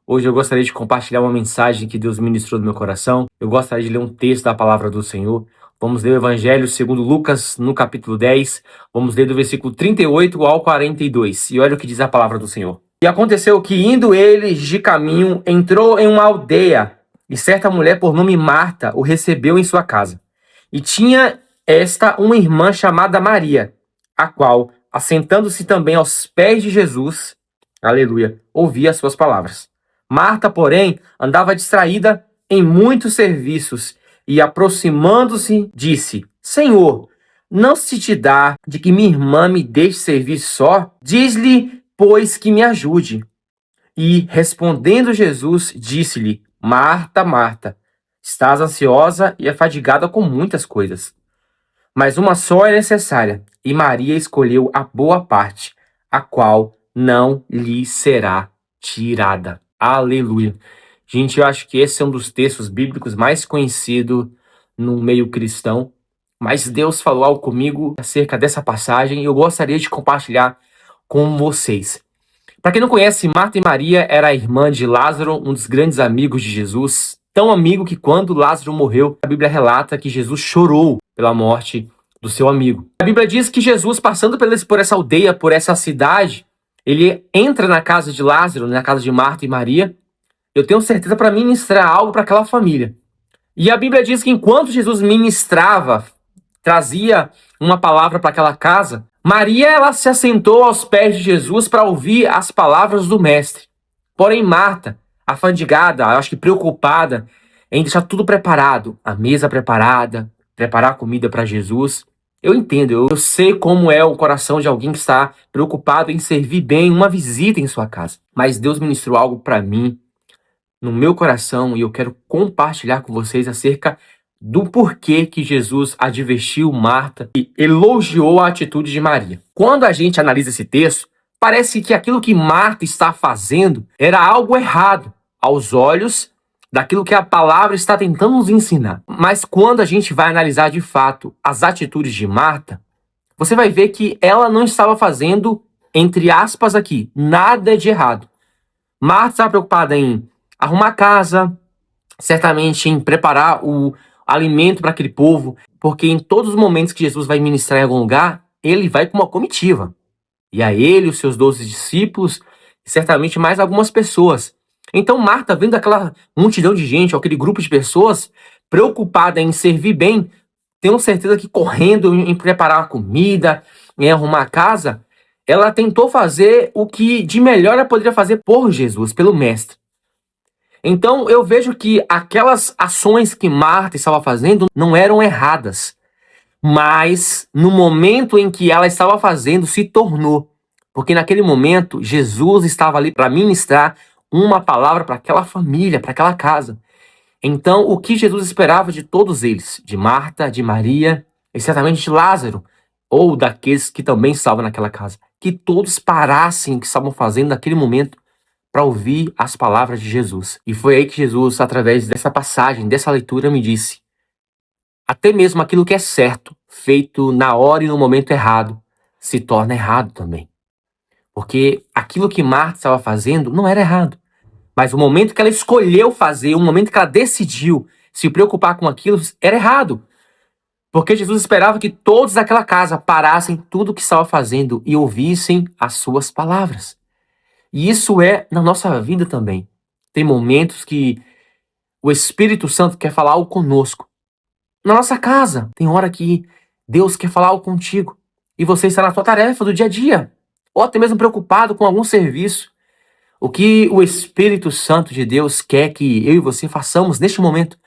Hoje eu gostaria de compartilhar uma mensagem que Deus ministrou no meu coração. Eu gostaria de ler um texto da palavra do Senhor. Vamos ler o Evangelho segundo Lucas, no capítulo 10. Vamos ler do versículo 38 ao 42. E olha o que diz a palavra do Senhor. E aconteceu que, indo eles de caminho, entrou em uma aldeia, e certa mulher por nome Marta o recebeu em sua casa. E tinha esta uma irmã chamada Maria, a qual, assentando-se também aos pés de Jesus, aleluia, ouvia as suas palavras. Marta, porém, andava distraída em muitos serviços e, aproximando-se, disse: Senhor, não se te dá de que minha irmã me deixe servir só? Diz-lhe, pois, que me ajude. E, respondendo Jesus, disse-lhe: Marta, Marta, estás ansiosa e afadigada com muitas coisas, mas uma só é necessária, e Maria escolheu a boa parte, a qual não lhe será tirada. Aleluia. Gente, eu acho que esse é um dos textos bíblicos mais conhecidos no meio cristão. Mas Deus falou algo comigo acerca dessa passagem e eu gostaria de compartilhar com vocês. Para quem não conhece, Marta e Maria era a irmã de Lázaro, um dos grandes amigos de Jesus. Tão amigo que quando Lázaro morreu, a Bíblia relata que Jesus chorou pela morte do seu amigo. A Bíblia diz que Jesus, passando por essa aldeia, por essa cidade, ele entra na casa de Lázaro, na casa de Marta e Maria. Eu tenho certeza para ministrar algo para aquela família. E a Bíblia diz que enquanto Jesus ministrava, trazia uma palavra para aquela casa, Maria, ela se assentou aos pés de Jesus para ouvir as palavras do mestre. Porém, Marta, afandigada, eu acho que preocupada em deixar tudo preparado, a mesa preparada, preparar a comida para Jesus. Eu entendo, eu sei como é o coração de alguém que está preocupado em servir bem uma visita em sua casa. Mas Deus ministrou algo para mim, no meu coração, e eu quero compartilhar com vocês acerca do porquê que Jesus advertiu Marta e elogiou a atitude de Maria. Quando a gente analisa esse texto, parece que aquilo que Marta está fazendo era algo errado aos olhos daquilo que a palavra está tentando nos ensinar. Mas quando a gente vai analisar de fato as atitudes de Marta, você vai ver que ela não estava fazendo, entre aspas aqui, nada de errado. Marta estava preocupada em arrumar a casa, certamente em preparar o alimento para aquele povo, porque em todos os momentos que Jesus vai ministrar em algum lugar, ele vai com uma comitiva. E a ele, os seus 12 discípulos, e certamente mais algumas pessoas. Então Marta, vendo aquela multidão de gente, aquele grupo de pessoas, preocupada em servir bem, tenho certeza que correndo em preparar a comida, em arrumar a casa, ela tentou fazer o que de melhor ela poderia fazer por Jesus, pelo Mestre. Então eu vejo que aquelas ações que Marta estava fazendo não eram erradas, mas no momento em que ela estava fazendo se tornou, porque naquele momento Jesus estava ali para ministrar uma palavra para aquela família, para aquela casa. Então o que Jesus esperava de todos eles, de Marta, de Maria e certamente de Lázaro, ou daqueles que também estavam naquela casa, que todos parassem o que estavam fazendo naquele momento para ouvir as palavras de Jesus. E foi aí que Jesus, através dessa passagem, dessa leitura, me disse: até mesmo aquilo que é certo, feito na hora e no momento errado, se torna errado também. Porque aquilo que Marta estava fazendo não era errado. Mas o momento que ela escolheu fazer, o momento que ela decidiu se preocupar com aquilo, era errado. Porque Jesus esperava que todos daquela casa parassem tudo o que estava fazendo e ouvissem as suas palavras. E isso é na nossa vida também. Tem momentos que o Espírito Santo quer falar algo conosco. Na nossa casa, tem hora que Deus quer falar algo contigo. E você está na sua tarefa do dia a dia. Ou até mesmo preocupado com algum serviço. O que o Espírito Santo de Deus quer que eu e você façamos neste momento?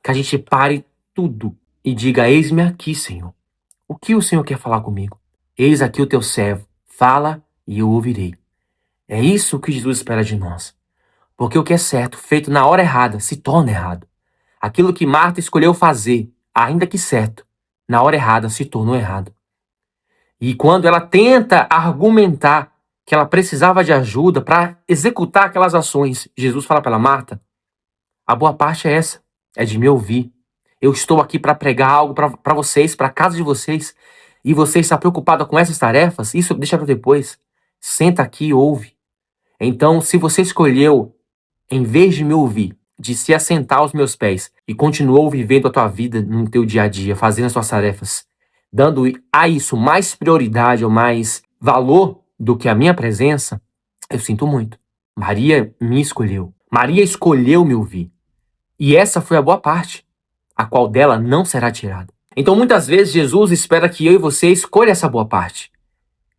Que a gente pare tudo e diga: eis-me aqui, Senhor. O que o Senhor quer falar comigo? Eis aqui o teu servo. Fala e eu ouvirei. É isso que Jesus espera de nós. Porque o que é certo, feito na hora errada, se torna errado. Aquilo que Marta escolheu fazer, ainda que certo, na hora errada se tornou errado. E quando ela tenta argumentar que ela precisava de ajuda para executar aquelas ações, Jesus fala para ela: Marta, a boa parte é essa, é de me ouvir. Eu estou aqui para pregar algo para vocês, para a casa de vocês, e você está preocupada com essas tarefas? Isso deixa para depois. Senta aqui e ouve. Então, se você escolheu em vez de me ouvir, de se assentar aos meus pés e continuou vivendo a tua vida no teu dia a dia, fazendo as tuas tarefas, dando a isso mais prioridade ou mais valor do que a minha presença, eu sinto muito. Maria me escolheu. Maria escolheu me ouvir. E essa foi a boa parte, a qual dela não será tirada. Então, muitas vezes, Jesus espera que eu e você escolha essa boa parte,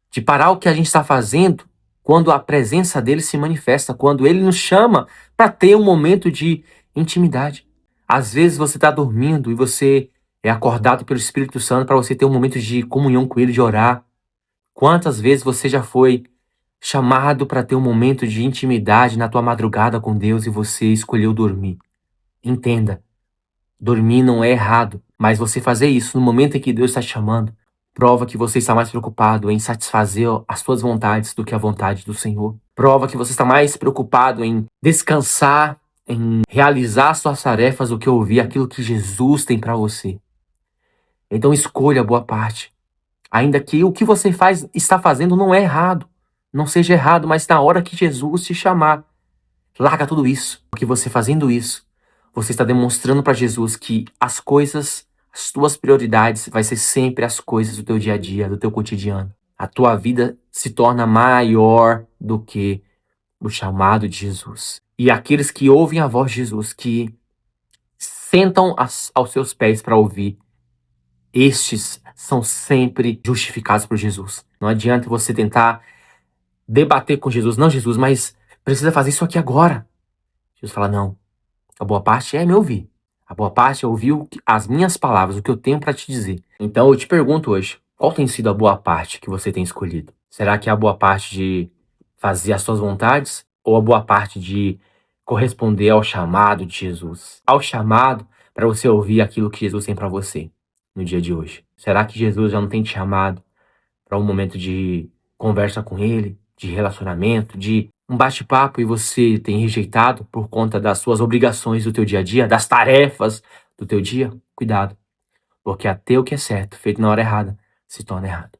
de parar o que a gente está fazendo quando a presença dele se manifesta, quando ele nos chama para ter um momento de intimidade. Às vezes você está dormindo e você é acordado pelo Espírito Santo para você ter um momento de comunhão com ele, de orar. Quantas vezes você já foi chamado para ter um momento de intimidade na tua madrugada com Deus e você escolheu dormir? Entenda, dormir não é errado, mas você fazer isso no momento em que Deus está te chamando, prova que você está mais preocupado em satisfazer as suas vontades do que a vontade do Senhor. Prova que você está mais preocupado em descansar, em realizar suas tarefas do que ouvir aquilo que Jesus tem para você. Então escolha a boa parte. Ainda que o que você está fazendo não é errado. Não seja errado, mas na hora que Jesus te chamar, larga tudo isso. Porque você fazendo isso, você está demonstrando para Jesus que as coisas, as tuas prioridades, vai ser sempre as coisas do teu dia a dia, do teu cotidiano. A tua vida se torna maior do que o chamado de Jesus. E aqueles que ouvem a voz de Jesus, que sentam aos seus pés para ouvir, estes são sempre justificados por Jesus. Não adianta você tentar debater com Jesus. Não, Jesus, mas precisa fazer isso aqui agora. Jesus fala, não. A boa parte é me ouvir. A boa parte é ouvir as minhas palavras, o que eu tenho para te dizer. Então eu te pergunto hoje, qual tem sido a boa parte que você tem escolhido? Será que é a boa parte de fazer as suas vontades? Ou a boa parte de corresponder ao chamado de Jesus? Ao chamado para você ouvir aquilo que Jesus tem para você no dia de hoje. Será que Jesus já não tem te chamado para um momento de conversa com Ele, de relacionamento, de um bate-papo e você tem rejeitado por conta das suas obrigações do teu dia a dia, das tarefas do teu dia? Cuidado, porque até o que é certo, feito na hora errada, se torna errado.